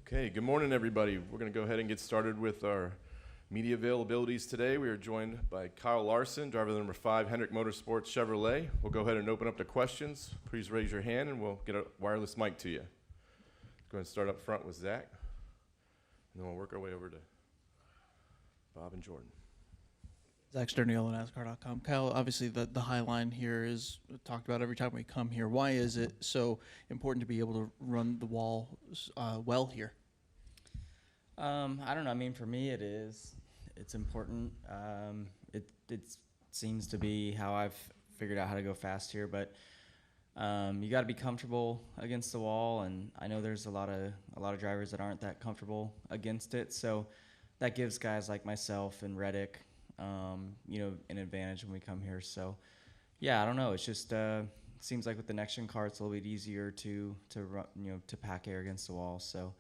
Okay, good morning, everybody. We're going to go ahead and get started with our media availabilities today. We are joined by Kyle Larson, driver number 5, Hendrick Motorsports Chevrolet. We'll go ahead and open up the questions. Please raise your hand, and we'll get a wireless mic to you. Go ahead and start up front with Zach, and then we'll work our way over to Bob and Jordan. Zach Sterniolo, NASCAR.com. Kyle, obviously the high line here is talked about every time we come here. Why is it so important to be able to run the wall well here? I don't know. I mean, for me, it is. It's important. It seems to be how I've figured out how to go fast here. But you got to be comfortable against the wall, and I know there's a lot of drivers that aren't that comfortable against it. So that gives guys like myself and Reddick, an advantage when we come here. So, yeah, I don't know. It's just seems like with the next-gen car, it's a little bit easier to run, to pack air against the wall. So,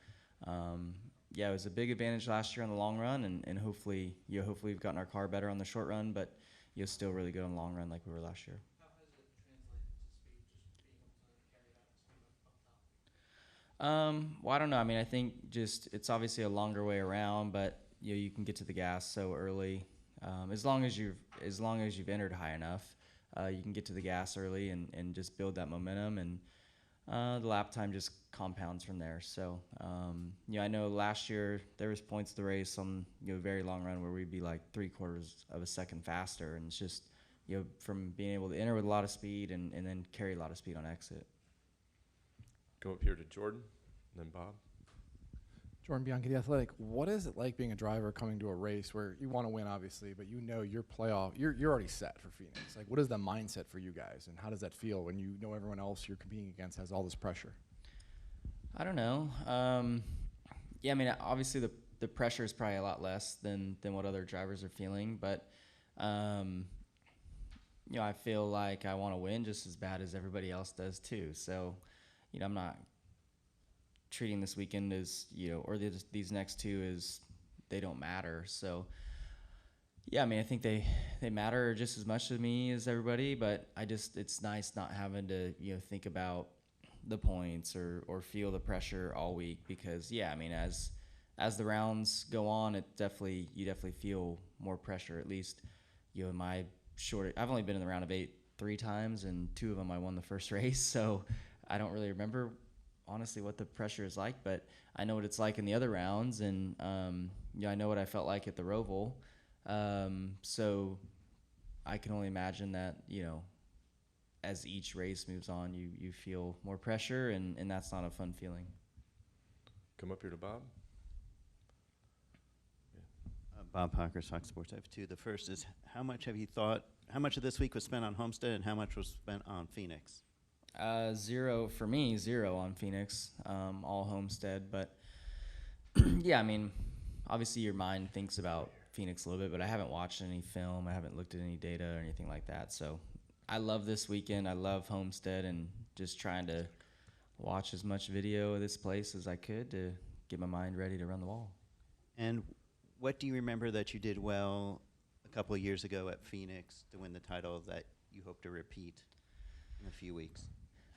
yeah, it was a big advantage last year on the long run, and hopefully we've gotten our car better on the short run, but still really good on the long run like we were last year. How has it translated to speed, just being able to carry that up top? Well, I don't know. I mean, I think just it's obviously a longer way around, but you can get to the gas so early. As long as you've entered high enough, you can get to the gas early and just build that momentum, and the lap time just compounds from there. So I know last year there was points of the race on very long run where we'd be like 3/4 of a second faster, and it's just from being able to enter with a lot of speed and then carry a lot of speed on exit. Go up here to Jordan, and then Bob. Jordan Bianchi, The Athletic. What is it like being a driver coming to a race where you want to win, obviously, but your playoff, you're already set for Phoenix? Like, what is the mindset for you guys, and how does that feel when you know everyone else you're competing against has all this pressure? I don't know. Yeah, I mean, obviously the pressure is probably a lot less than what other drivers are feeling, but I feel like I want to win just as bad as everybody else does too. So, I'm not treating this weekend as or these next two as they don't matter. So yeah, I mean, I think they matter just as much to me as everybody, but it's nice not having to think about the points or feel the pressure all week, because I mean, as the rounds go on, you definitely feel more pressure. At least in my I've only been in the round of 8 3 times, and 2 of them I won the first race, so I don't really remember honestly what the pressure is like, but I know what it's like in the other rounds, and I know what I felt like at the Roval. So I can only imagine that as each race moves on, you feel more pressure, and that's not a fun feeling. Come up here to Bob. Bob Parker, Fox Sports. I have 2. The first is, how much of this week was spent on Homestead, and how much was spent on Phoenix? 0 for me, 0 on Phoenix, all Homestead. But yeah, I mean, obviously your mind thinks about Phoenix a little bit, but I haven't watched any film. I haven't looked at any data or anything like that. So I love this weekend. I love Homestead, and just trying to watch as much video of this place as I could to get my mind ready to run the wall. And what do you remember that you did well a couple of years ago at Phoenix to win the title that you hope to repeat in a few weeks?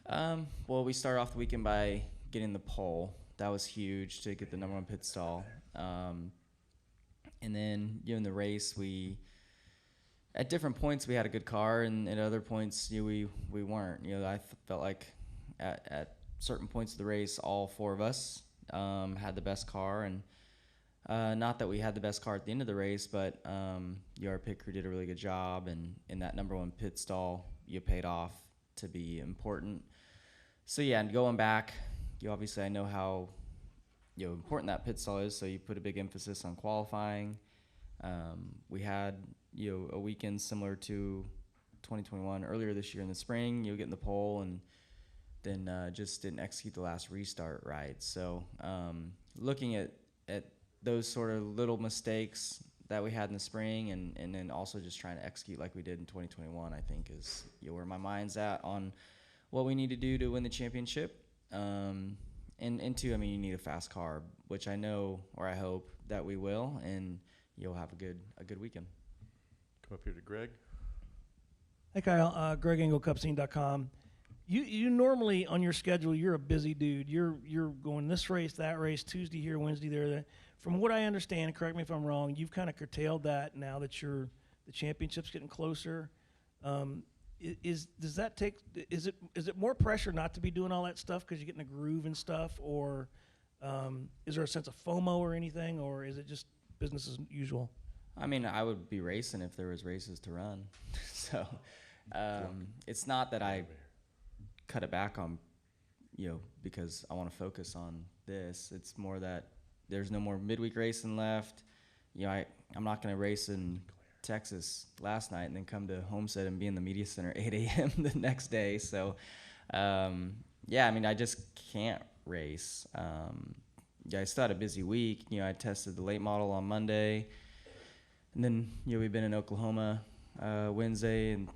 Well, we started off the weekend by getting the pole. That was huge to get the number 1 pit stall. And then in the race, at different points we had a good car, and at other points we weren't. I felt like at certain points of the race, all 4 of us had the best car, and not that we had the best car at the end of the race, but our pit crew did a really good job, and in that number 1 pit stall, paid off to be important. So yeah, and going back, obviously I know how important that pit stall is, so you put a big emphasis on qualifying. We had a weekend similar to 2021 earlier this year in the spring, getting the pole, and then just didn't execute the last restart right. So looking at those sort of little mistakes that we had in the spring, and then also just trying to execute like we did in 2021, I think is where my mind's at on what we need to do to win the championship. And 2, I mean, you need a fast car, which I know, or I hope that we will, and you'll have a good weekend. Come up here to Greg. Hey, Kyle. Greg Engel, CupScene.com. You normally on your schedule, you're a busy dude. You're going this race, that race, Tuesday here, Wednesday there. From what I understand, correct me if I'm wrong, you've kind of curtailed that now that the championship's getting closer. Does that take? Is it more pressure not to be doing all that stuff because you get in a groove and stuff, or is there a sense of FOMO or anything, or is it just business as usual? I mean, I would be racing if there was races to run. So it's not that I cut it back on, because I want to focus on this. It's more that there's no more midweek racing left. I'm not going to race in Texas last night and then come to Homestead and be in the media center at 8 a.m. the next day. So, I mean, I just can't race. I still had a busy week. I tested the late model on Monday. And then, we've been in Oklahoma Wednesday and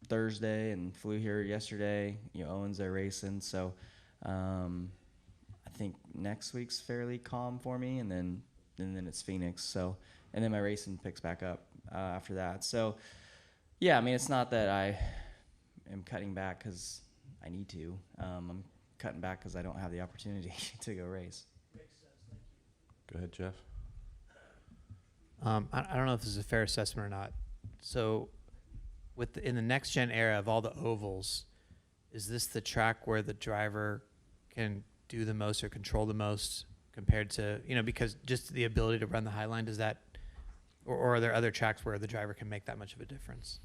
Thursday and flew here yesterday. Owen's there racing. So I think next week's fairly calm for me, and then it's Phoenix. So, and then my racing picks back up after that. So, I mean, it's not that I am cutting back because I need to. I'm cutting back because I don't have the opportunity to go race. Go ahead, Jeff. I don't know if this is a fair assessment or not. So, in the next gen era of all the ovals, is this the track where the driver can do the most or control the most compared to, because just the ability to run the high line, does that, or are there other tracks where the driver can make that much of a difference?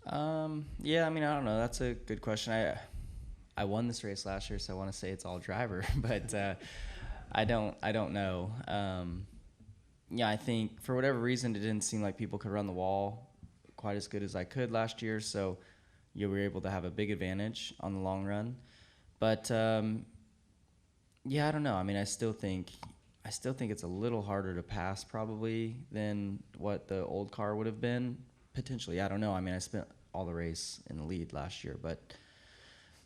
I mean, I don't know. That's a good question. I won this race last year, so I want to say it's all driver, but I don't know. I think for whatever reason, it didn't seem like people could run the wall quite as good as I could last year, so we were able to have a big advantage on the long run. But I don't know. I mean, I still think it's a little harder to pass probably than what the old car would have been potentially. I don't know. I mean, I spent all the race in the lead last year, but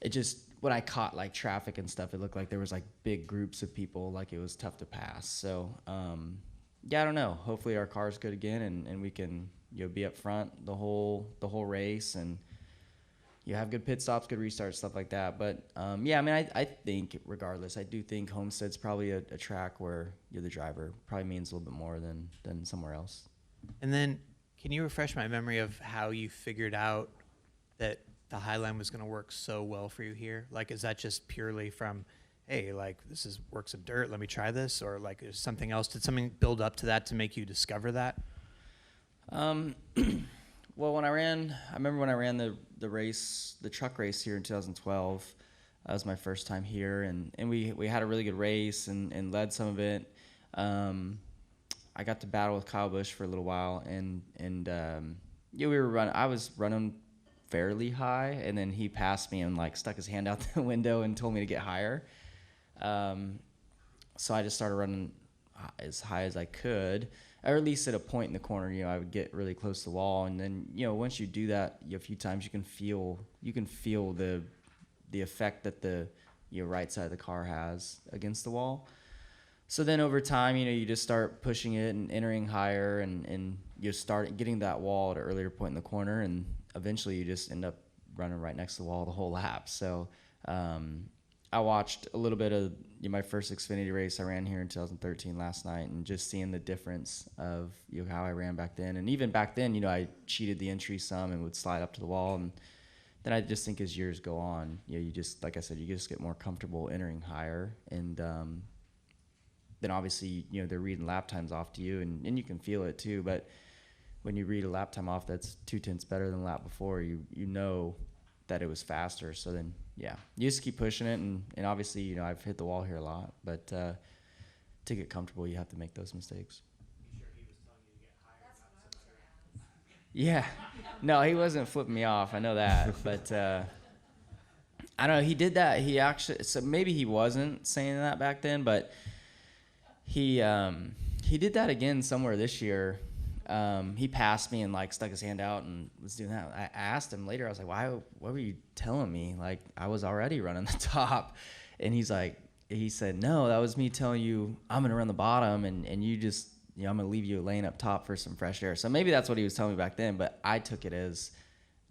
it just, when I caught like traffic and stuff, it looked like there was like big groups of people, like it was tough to pass. So I don't know. Hopefully our car's good again, and we can be up front the whole race, and you have good pit stops, good restarts, stuff like that. But I mean, I think regardless, I do think Homestead's probably a track where you're the driver. Probably means a little bit more than somewhere else. And then, can you refresh my memory of how you figured out that the high line was going to work so well for you here? Like, is that just purely from, hey, like this works in dirt, let me try this, or like is something else? Did something build up to that to make you discover that? Well, I remember when I ran the race, the truck race here in 2012. That was my first time here, and we had a really good race and led some of it. I got to battle with Kyle Busch for a little while, and we were running. I was running fairly high, and then he passed me and like stuck his hand out the window and told me to get higher. So I just started running as high as I could, or at least at a point in the corner. I would get really close to the wall, and then once you do that a few times, you can feel the effect that the right side of the car has against the wall. So then over time, you just start pushing it and entering higher, and you start getting that wall at an earlier point in the corner, and eventually you just end up running right next to the wall the whole lap. So I watched a little bit of my first Xfinity race I ran here in 2013 last night, and just seeing the difference of how I ran back then. And even back then, I cheated the entry some and would slide up to the wall. And then I just think as years go on, you just, like I said, you just get more comfortable entering higher. And then obviously, they're reading lap times off to you, and you can feel it too. But when you read a lap time off that's 0.2 better than the lap before, you know that it was faster. So then, you just keep pushing it, and obviously, I've hit the wall here a lot, but to get comfortable, you have to make those mistakes. You sure he was telling you to get higher? Yeah, no, he wasn't flipping me off. I know that, but I don't know. He did that. He actually, so maybe he wasn't saying that back then, but he did that again somewhere this year. He passed me and like stuck his hand out and was doing that. I asked him later, I was like, what were you telling me? Like, I was already running the top. And he said, no, that was me telling you I'm going to run the bottom, and you just, I'm going to leave you laying up top for some fresh air. So maybe that's what he was telling me back then, but I took it as,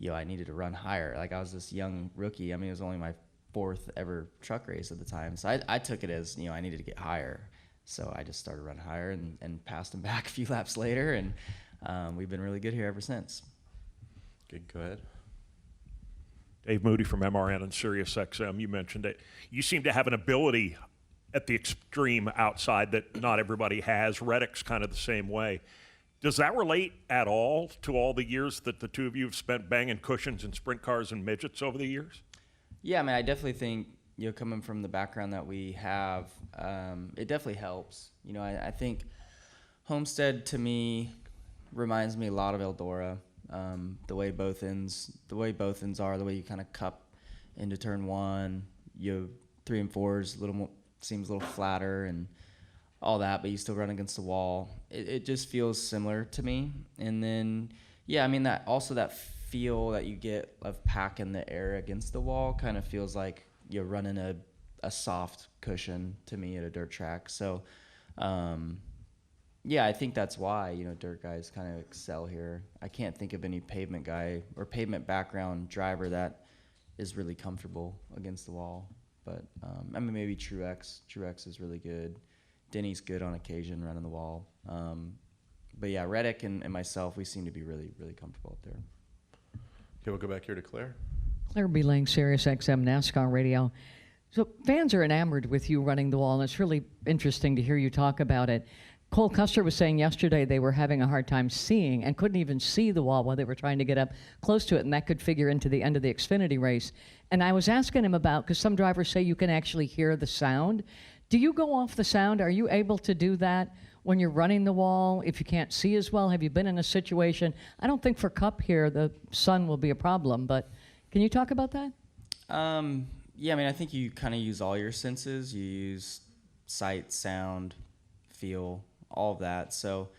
I needed to run higher. Like I was this young rookie. I mean, it was only my 4th ever truck race at the time. So I took it as, I needed to get higher. So I just started running higher and passed him back a few laps later. And we've been really good here ever since. Good, go ahead. Dave Moody from MRN and Sirius XM, you mentioned it. You seem to have an ability at the extreme outside that not everybody has. Reddick's kind of the same way. Does that relate at all to all the years that the two of you have spent banging cushions in sprint cars and midgets over the years? Yeah, I mean, I definitely think, coming from the background that we have, it definitely helps. I think Homestead to me reminds me a lot of Eldora. The way both ends are, the way you kind of cup into turn 1, 3 and 4 is a little more, seems a little flatter and all that, but you still run against the wall. It just feels similar to me. And then, yeah, I mean, that feel that you get of packing the air against the wall kind of feels like you're running a soft cushion to me at a dirt track. So, yeah, I think that's why, dirt guys kind of excel here. I can't think of any pavement guy or pavement background driver that is really comfortable against the wall. But, I mean, maybe Truex. Truex is really good. Denny's good on occasion running the wall. But, yeah, Reddick and myself, we seem to be really, really comfortable up there. Okay, we'll go back here to Claire. Claire B. Lang, Sirius XM NASCAR Radio. So fans are enamored with you running the wall, and it's really interesting to hear you talk about it. Cole Custer was saying yesterday they were having a hard time seeing and couldn't even see the wall while they were trying to get up close to it, and that could figure into the end of the Xfinity race. And I was asking him about, because some drivers say you can actually hear the sound. Do you go off the sound? Are you able to do that when you're running the wall if you can't see as well? Have you been in a situation? I don't think for Cup here the sun will be a problem, but can you talk about that? Yeah, I mean, I think you kind of use all your senses. You use sight, sound, feel, all of that. So,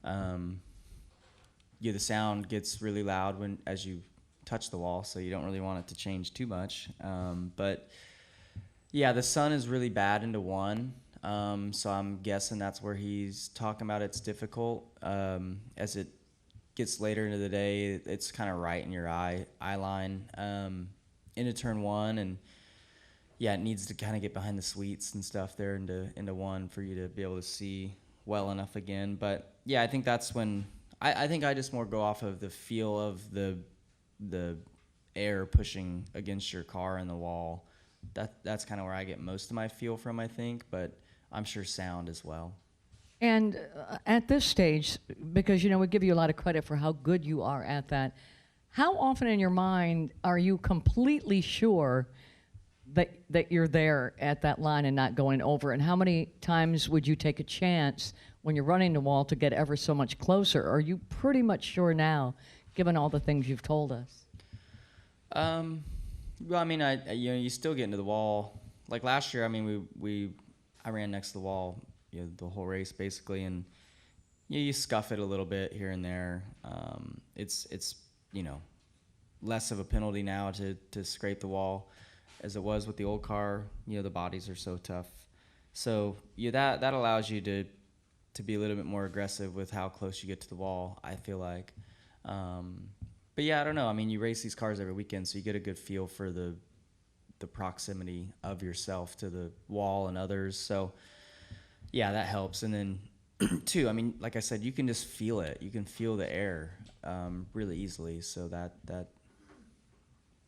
the sound gets really loud as you touch the wall, so you don't really want it to change too much. But yeah, the sun is really bad into 1. So I'm guessing that's where he's talking about it's difficult. As it gets later into the day, it's kind of right in your eye line into turn 1, and yeah, it needs to kind of get behind the sweets and stuff there into 1 for you to be able to see well enough again. But yeah, I think that's when I think I just more go off of the feel of the air pushing against your car and the wall. That's kind of where I get most of my feel from, I think, but I'm sure sound as well. And at this stage, because, we give you a lot of credit for how good you are at that, how often in your mind are you completely sure that you're there at that line and not going over? And how many times would you take a chance when you're running the wall to get ever so much closer? Or are you pretty much sure now, given all the things you've told us? Well, I mean, you still get into the wall. Like last year, I mean, I ran next to the wall, the whole race basically, and you scuff it a little bit here and there. It's less of a penalty now to scrape the wall as it was with the old car. The bodies are so tough. So that allows you to be a little bit more aggressive with how close you get to the wall, I feel like. But yeah, I don't know. I mean, you race these cars every weekend, so you get a good feel for the proximity of yourself to the wall and others. So yeah, that helps. And then too, I mean, like I said, you can just feel it. You can feel the air really easily. So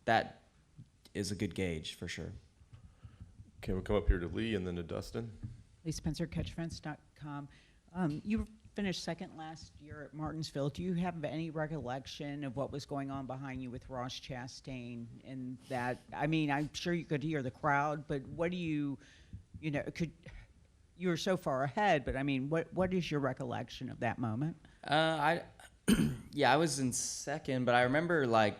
that is a good gauge for sure. Okay, we'll come up here to Lee and then to Dustin. Lee Spencer, catchfence.com. You finished second last year at Martinsville. Do you have any recollection of what was going on behind you with Ross Chastain and that? I mean, I'm sure you could hear the crowd, but what do you were so far ahead, but I mean, what is your recollection of that moment? I was in second, but I remember they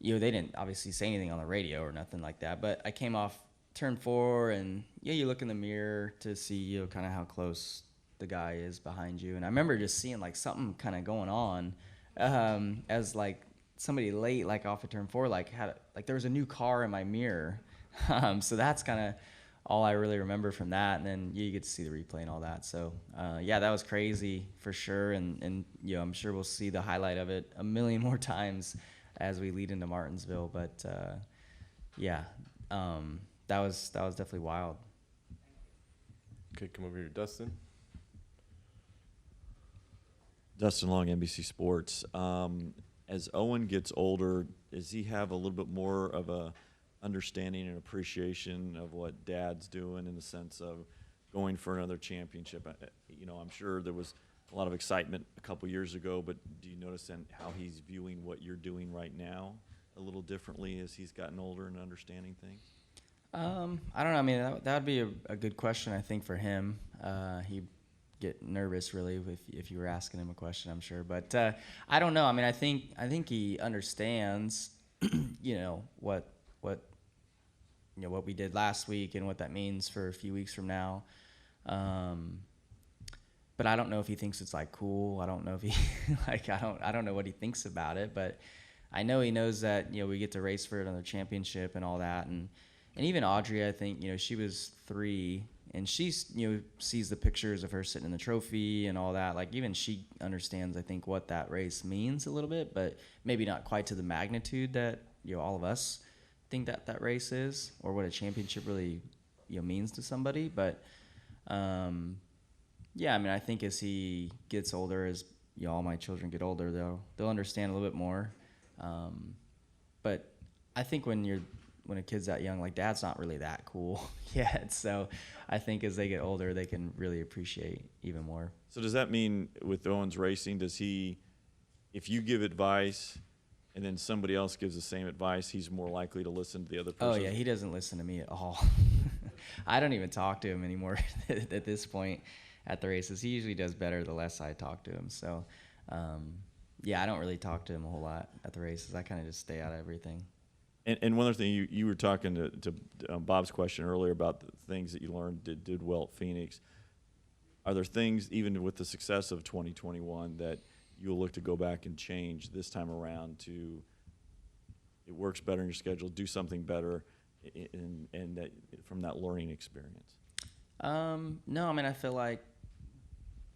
didn't obviously say anything on the radio or nothing like that, but I came off turn 4 and you look in the mirror to see, kind of how close the guy is behind you. And I remember just seeing something kind of going on, as somebody late, off of turn 4, there was a new car in my mirror. So that's kind of all I really remember from that. And then you get to see the replay and all that. So yeah, that was crazy for sure. And you know, I'm sure we'll see the highlight of it a million more times as we lead into Martinsville. But yeah, that was definitely wild. Okay, come over here, Dustin. Dustin Long, NBC Sports. As Owen gets older, does he have a little bit more of a understanding and appreciation of what Dad's doing in the sense of going for another championship? You know, I'm sure there was a lot of excitement a couple years ago, but do you notice then how he's viewing what you're doing right now a little differently as he's gotten older and understanding things? I don't know. I mean, that would be a good question, I think, for him. He'd get nervous, really, if you were asking him a question, I'm sure. But I don't know. I mean, I think he understands, you know, what we did last week and what that means for a few weeks from now. But I don't know if he thinks it's like cool. I don't know if he like I don't know what he thinks about it. But I know he knows that, you know, we get to race for another championship and all that. And even Audrey, I think, you know, she was 3, and she's, you know, sees the pictures of her sitting in the trophy and all that. Like, even she understands, I think, what that race means a little bit, but maybe not quite to the magnitude that, you know, all of us think that race is, or what a championship really, you know, means to somebody. But yeah, I mean, I think as he gets older, as, you know, all my children get older, they'll understand a little bit more. But I think when a kid's that young, like, Dad's not really that cool yet. So I think as they get older, they can really appreciate even more. So does that mean with Owens Racing, does he, if you give advice and then somebody else gives the same advice, he's more likely to listen to the other person? Oh, yeah, he doesn't listen to me at all. I don't even talk to him anymore at this point at the races. He usually does better the less I talk to him. So, yeah, I don't really talk to him a whole lot at the races. I kind of just stay out of everything. And one other thing, you were talking to Bob's question earlier about the things that you learned did well at Phoenix. Are there things, even with the success of 2021, that you'll look to go back and change this time around to it works better in your schedule, do something better, and that from that learning experience? No, I mean, I feel like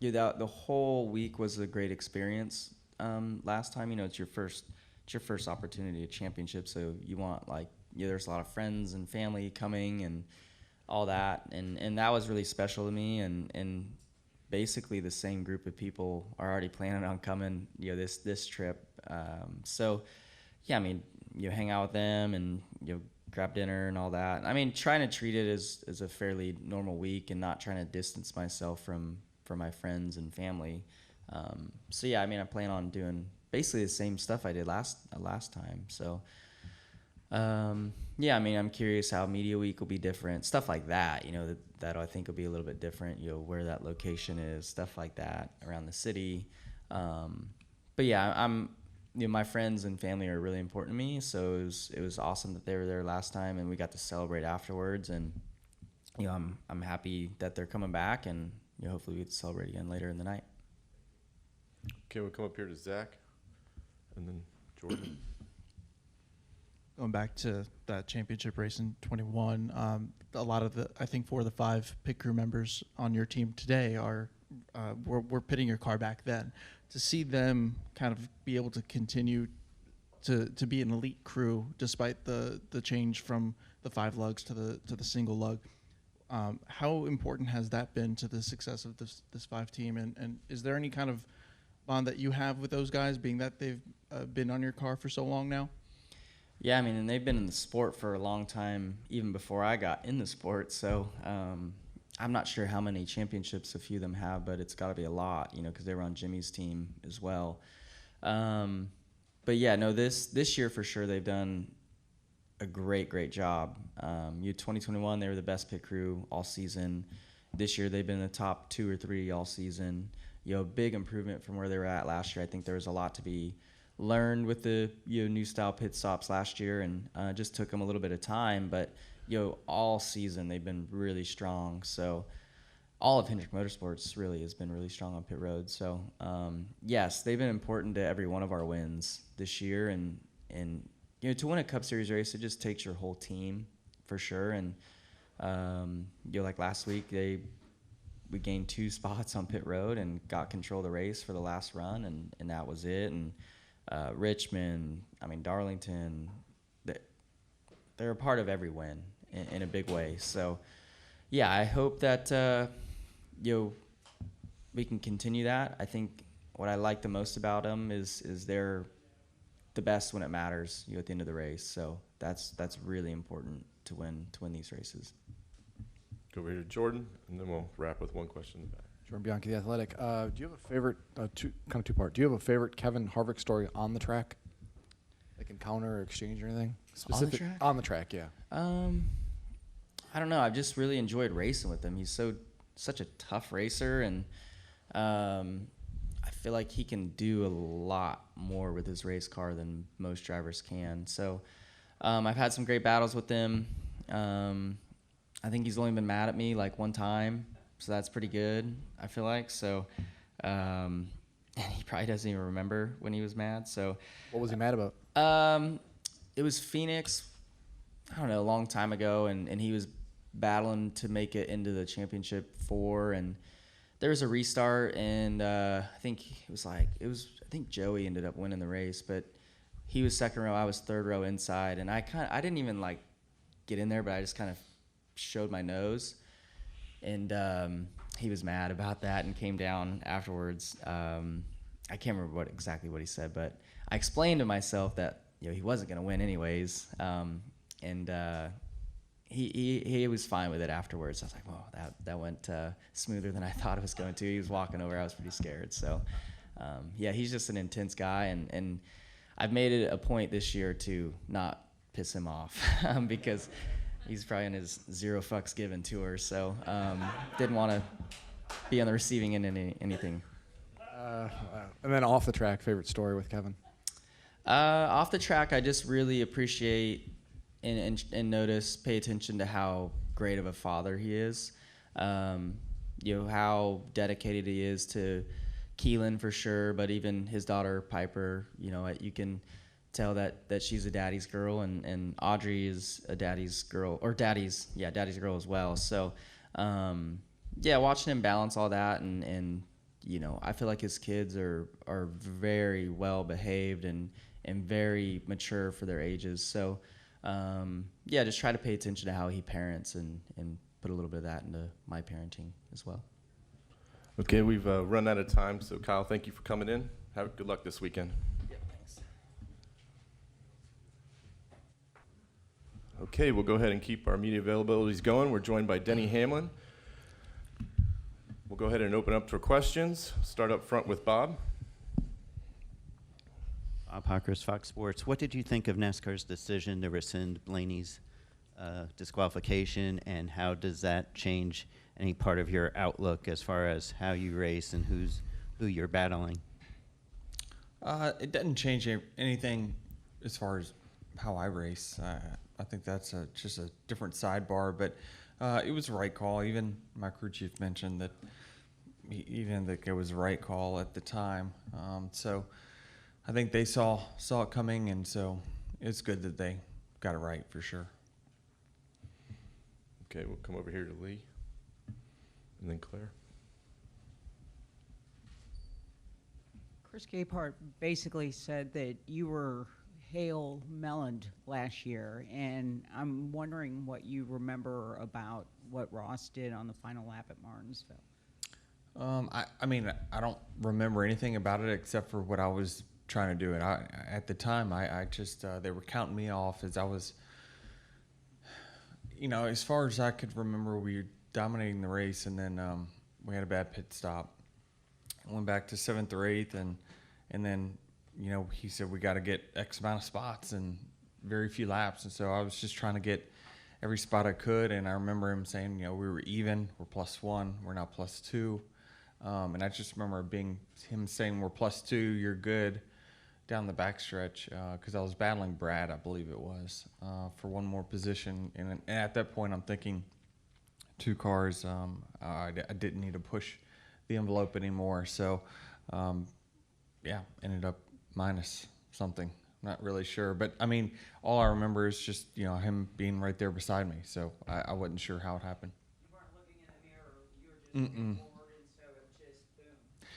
the whole week was a great experience. Last time, you know, it's your first opportunity at championship, so you want, like, yeah, there's a lot of friends and family coming and all that, and that was really special to me, and basically the same group of people are already planning on coming, you know, this trip. So yeah, I mean, you hang out with them and, you know, grab dinner and all that. I mean, trying to treat it as a fairly normal week and not trying to distance myself from my friends and family. So yeah, I mean, I plan on doing basically the same stuff I did last time. So yeah, I mean, I'm curious how media week will be different, stuff like that, you know, that I think will be a little bit different, you know, where that location is, stuff like that around the city. But yeah, you know, my friends and family are really important to me, so it was awesome that they were there last time and we got to celebrate afterwards, and, you know, I'm happy that they're coming back, and, you know, hopefully we get to celebrate again later in the night. Okay, we'll come up here to Zach, and then Jordan. Going back to that championship race in 21, a lot of I think 4 of the 5 pit crew members on your team today were pitting your car back then. To see them kind of be able to continue to be an elite crew despite the change from the 5 lugs to the single lug, how important has that been to the success of this 5 team? And is there any kind of bond that you have with those guys, being that they've been on your car for so long now? Yeah, I mean, and they've been in the sport for a long time, even before I got in the sport. So I'm not sure how many championships a few of them have, but it's got to be a lot, you know, because they were on Jimmy's team as well. But yeah, no, this year for sure they've done a great job. 2021, they were the best pit crew all season. This year they've been in the top 2 or 3 all season. You know, big improvement from where they were at last year. I think there was a lot to be learned with the, you know, new style pit stops last year, and just took them a little bit of time. But, you know, all season they've been really strong. So all of Hendrick Motorsports really has been really strong on pit road. So yes, they've been important to every one of our wins this year. And you know, to win a Cup Series race, it just takes your whole team for sure. And Like last week, we gained 2 spots on pit road and got control of the race for the last run, and that was it. And Richmond, Darlington, they're a part of every win in a big way. So, yeah, I hope that we can continue that. I think what I like the most about them is they're the best when it matters, at the end of the race. So that's really important to win these races. Go over here to Jordan, and then we'll wrap with one question in the back. Jordan Bianchi, The Athletic. Do you have a favorite, two-part, do you have a favorite Kevin Harvick story on the track? Like encounter or exchange or anything? Specific, track? On the track, yeah. I don't know. I've just really enjoyed racing with him. He's such a tough racer, and I feel like he can do a lot more with his race car than most drivers can. So I've had some great battles with him. I think he's only been mad at me like one time, so that's pretty good, I feel like. So and he probably doesn't even remember when he was mad. So what was he mad about? It was Phoenix, I don't know, a long time ago, and he was battling to make it into the championship 4, and there was a restart, and I think Joey ended up winning the race, but he was second row, I was third row inside, and I didn't even like get in there, but I just kind of showed my nose, and he was mad about that and came down afterwards. I can't remember exactly what he said, but I explained to myself that he wasn't going to win anyways, and he was fine with it afterwards. I was like, whoa, that went smoother than I thought it was going to. He was walking over. I was pretty scared. So, yeah, he's just an intense guy, and I've made it a point this year to not piss him off because he's probably in his 0 fucks given tour. So, didn't want to be on the receiving end of anything. And then off the track, favorite story with Kevin? Off the track, I just really appreciate and pay attention to how great of a father he is. How dedicated he is to Keelan for sure, but even his daughter Piper, you can tell that she's a daddy's girl, and Audrey is a daddy's girl, or daddy's girl as well. So, watching him balance all that, and I feel like his kids are very well behaved and very mature for their ages. So, just try to pay attention to how he parents and put a little bit of that into my parenting as well. Okay, we've run out of time, so Kyle, thank you for coming in. Have good luck this weekend. Yeah, thanks. Okay, we'll go ahead and keep our media availabilities going. We're joined by Denny Hamlin. We'll go ahead and open up for questions. Start up front with Bob. Bob Hawkers, Fox Sports. What did you think of NASCAR's decision to rescind Blaney's disqualification, and how does that change any part of your outlook as far as how you race and who you're battling? It doesn't change anything as far as how I race. I think that's just a different sidebar, but it was the right call. Even my crew chief mentioned that it was the right call at the time. So I think they saw it coming, and so it's good that they got it right for sure. Okay, we'll come over here to Lee, and then Claire. Chris Gapehart basically said that you were hail meloned last year, and I'm wondering what you remember about what Ross did on the final lap at Martinsville. I don't remember anything about it except for what I was trying to do. And at the time, I just they were counting me off as I was. As far as I could remember, we were dominating the race, and then we had a bad pit stop. I went back to 7th or 8th, and then he said we got to get X amount of spots and very few laps, and so I was just trying to get every spot I could. And I remember him saying, we were even, we're +1, we're not +2, and I just remember him saying we're +2, you're good, down the backstretch, because I was battling Brad, I believe it was, for one more position. And at that point, I'm thinking 2 cars, I didn't need to push the envelope anymore. So, ended up minus something. Not really sure, but I mean, all I remember is just him being right there beside me. So I wasn't sure how it happened. You weren't looking in the mirror. You were just looking forward, and so it just boom.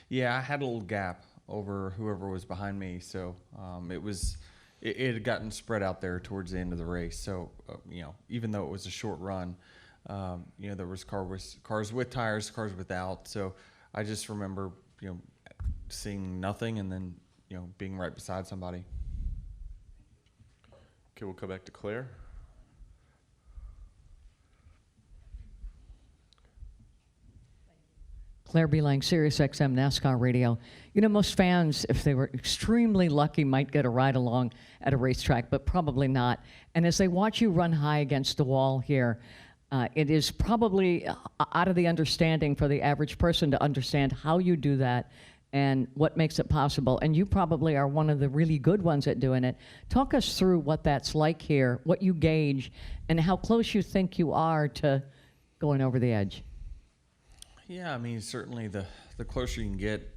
Yeah, I had a little gap over whoever was behind me, so it had gotten spread out there towards the end of the race. So even though it was a short run, there was cars with tires, cars without. So I just remember seeing nothing and then being right beside somebody. Okay, we'll come back to Claire. Claire Beelang, Sirius XM NASCAR Radio. Most fans, if they were extremely lucky, might get a ride along at a racetrack, but probably not. And as they watch you run high against the wall here, it is probably out of the understanding for the average person to understand how you do that and what makes it possible. And you probably are one of the really good ones at doing it. Talk us through what that's like here, what you gauge, and how close you think you are to going over the edge. Yeah, I mean, certainly the closer you can get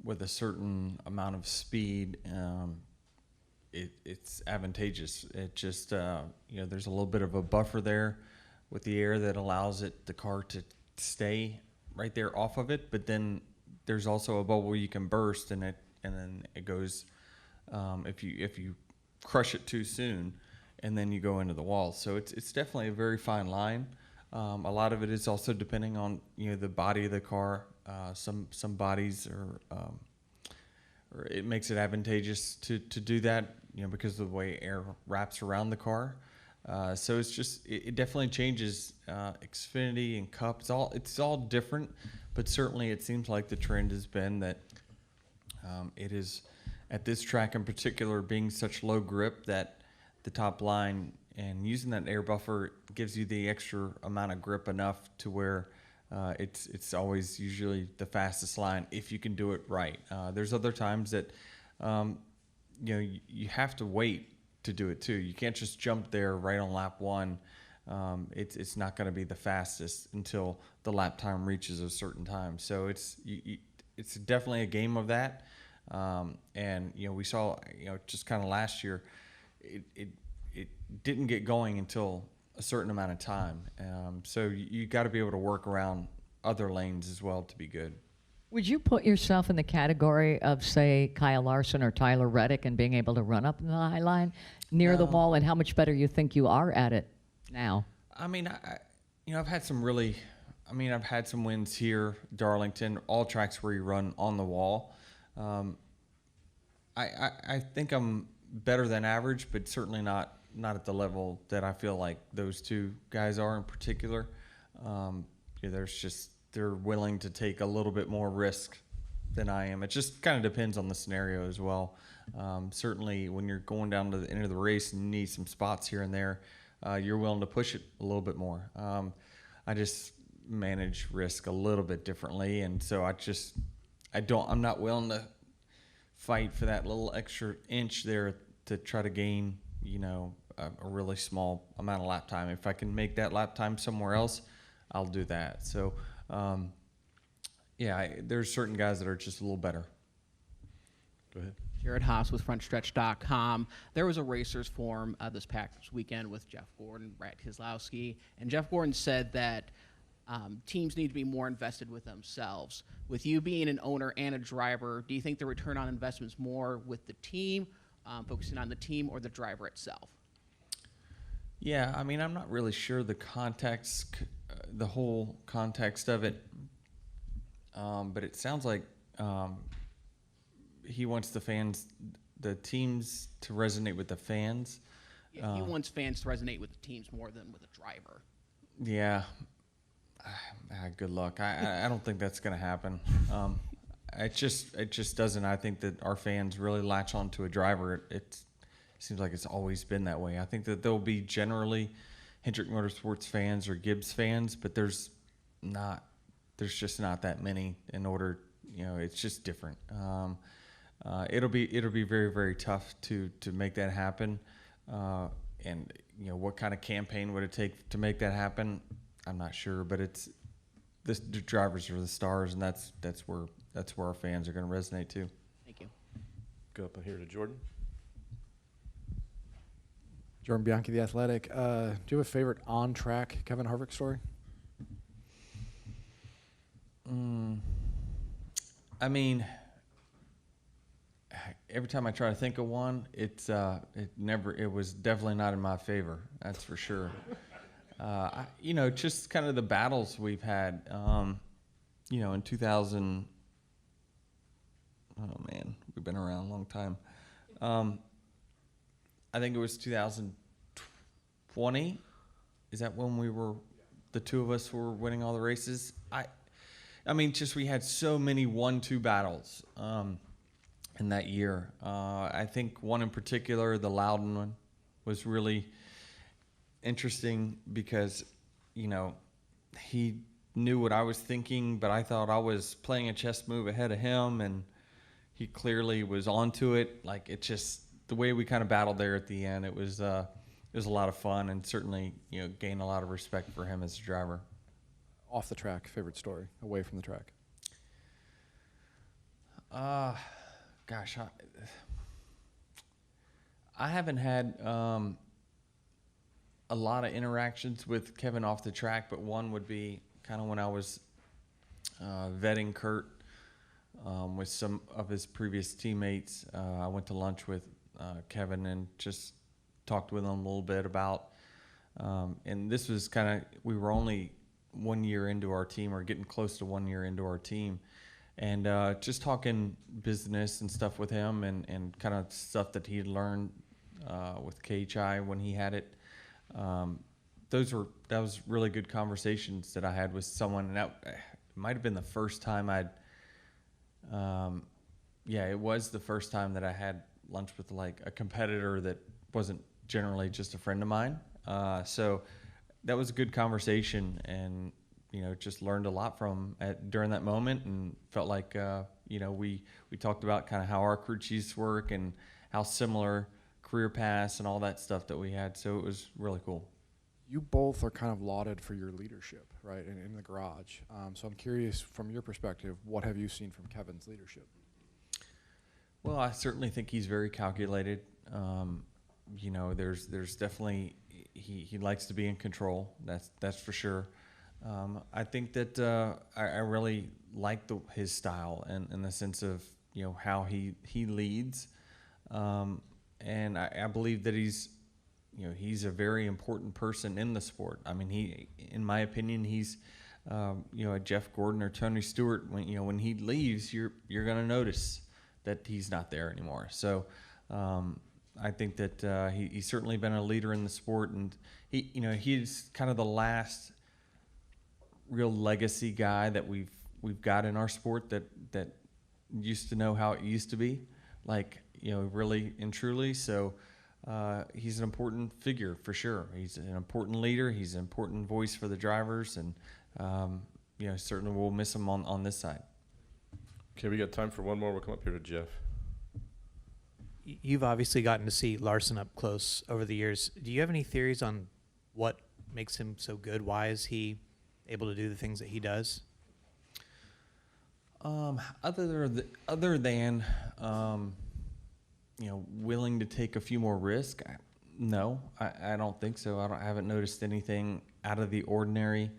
with a certain amount of speed, it's advantageous. It just, there's a little bit of a buffer there with the air that allows the car to stay right there off of it, but then there's also a bubble you can burst, and then it goes if you crush it too soon, and then you go into the wall. So it's definitely a very fine line. A lot of it is also depending on the body of the car. Some bodies or it makes it advantageous to do that because of the way air wraps around the car. So it's just it definitely changes Xfinity and Cup. It's all different, but certainly it seems like the trend has been that it is at this track in particular being such low grip that the top line and using that air buffer gives you the extra amount of grip enough to where it's always usually the fastest line if you can do it right. There's other times that you have to wait to do it too. You can't just jump there right on lap one. It's not going to be the fastest until the lap time reaches a certain time. So it's definitely a game of that. And we saw just kind of last year, it didn't get going until a certain amount of time. So you got to be able to work around other lanes as well to be good. Would you put yourself in the category of, say, Kyle Larson or Tyler Reddick and being able to run up the high line near the wall, and how much better you think you are at it now? I mean, I've had some I've had some wins here, Darlington, all tracks where you run on the wall. I think I'm better than average, but certainly not at the level that I feel like those two guys are in particular. They're willing to take a little bit more risk than I am. It just kind of depends on the scenario as well. Certainly when you're going down to the end of the race and you need some spots here and there, you're willing to push it a little bit more. I just manage risk a little bit differently, and so I'm not willing to fight for that little extra inch there to try to gain, a really small amount of lap time. If I can make that lap time somewhere else, I'll do that. So, there's certain guys that are just a little better. Go ahead. Jared Haas with FrontStretch.com. There was a racers forum this past weekend with Jeff Gordon, Brad Keselowski, and Jeff Gordon said that teams need to be more invested with themselves. With you being an owner and a driver, do you think the return on investment is more with the team, focusing on the team, or the driver itself? Yeah, I mean, I'm not really sure the context, the whole context of it, but it sounds like he wants the teams to resonate with the fans. Yeah, he wants fans to resonate with the teams more than with a driver. Yeah. Good luck. I don't think that's going to happen. It just doesn't. I think that our fans really latch on to a driver. It seems like it's always been that way. I think that there'll be generally Hendrick Motorsports fans or Gibbs fans, but there's just not that many in order. It's just different. It'll be very, very tough to make that happen. And what kind of campaign would it take to make that happen? I'm not sure, but the drivers are the stars, and that's where our fans are going to resonate too. Thank you. Go up here to Jordan. Jordan Bianchi, The Athletic. Do you have a favorite on-track Kevin Harvick story? I mean, every time I try to think of one, it was definitely not in my favor. That's for sure. Just kind of the battles we've had. In 2000. Oh man, we've been around a long time. I think it was 2020. Is that when the two of us were winning all the races? We had so many 1-2 battles in that year. I think one in particular, the Loudon one, was really interesting because, he knew what I was thinking, but I thought I was playing a chess move ahead of him, and he clearly was onto it. The way we kind of battled there at the end, it was a lot of fun, and certainly, gained a lot of respect for him as a driver. Off the track, favorite story, away from the track. Gosh, I haven't had a lot of interactions with Kevin off the track, but one would be kind of when I was vetting Kurt with some of his previous teammates. I went to lunch with Kevin and just talked with him a little bit about, and this was we were only 1 year into our team, or getting close to 1 year into our team, and just talking business and stuff with him, and kind of stuff that he'd learned with KHI when he had it. That was really good conversations that I had with someone, and that might have been the first time it was the first time that I had lunch with a competitor that wasn't generally just a friend of mine. So that was a good conversation, and just learned a lot from during that moment, and felt like we talked about kind of how our crew chiefs work and how similar career paths and all that stuff that we had. So it was really cool. You both are kind of lauded for your leadership, right, in the garage. So I'm curious, from your perspective, what have you seen from Kevin's leadership? Well, I certainly think he's very calculated. There's definitely he likes to be in control. That's for sure. I think that I really like his style, and in the sense of how he leads, and I believe that he's a very important person in the sport. I mean, in my opinion, he's a Jeff Gordon or Tony Stewart. When he leaves, you're going to notice that he's not there anymore. So I think that he's certainly been a leader in the sport, and he's kind of the last real legacy guy that we've got in our sport that used to know how it used to be, really and truly. So he's an important figure for sure. He's an important leader. He's an important voice for the drivers, and certainly we'll miss him on this side. Okay, we got time for one more. We'll come up here to Jeff. You've obviously gotten to see Larson up close over the years. Do you have any theories on what makes him so good? Why is he able to do the things that he does? Other than willing to take a few more risks, no, I don't think so. I haven't noticed anything out of the ordinary.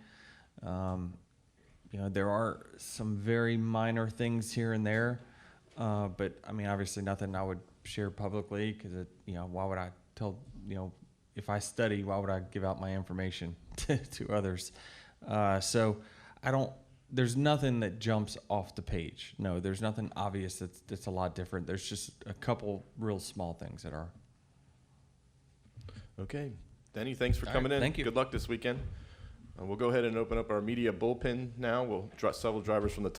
There are some very minor things here and there, but I mean, obviously nothing I would share publicly, because why would I tell, if I study, why would I give out my information to others? So there's nothing that jumps off the page. No, there's nothing obvious that's a lot different. There's just a couple real small things that are. Okay. Denny, thanks for coming in. Thank you. Good luck this weekend. We'll go ahead and open up our media bullpen now. We'll draw several drivers from the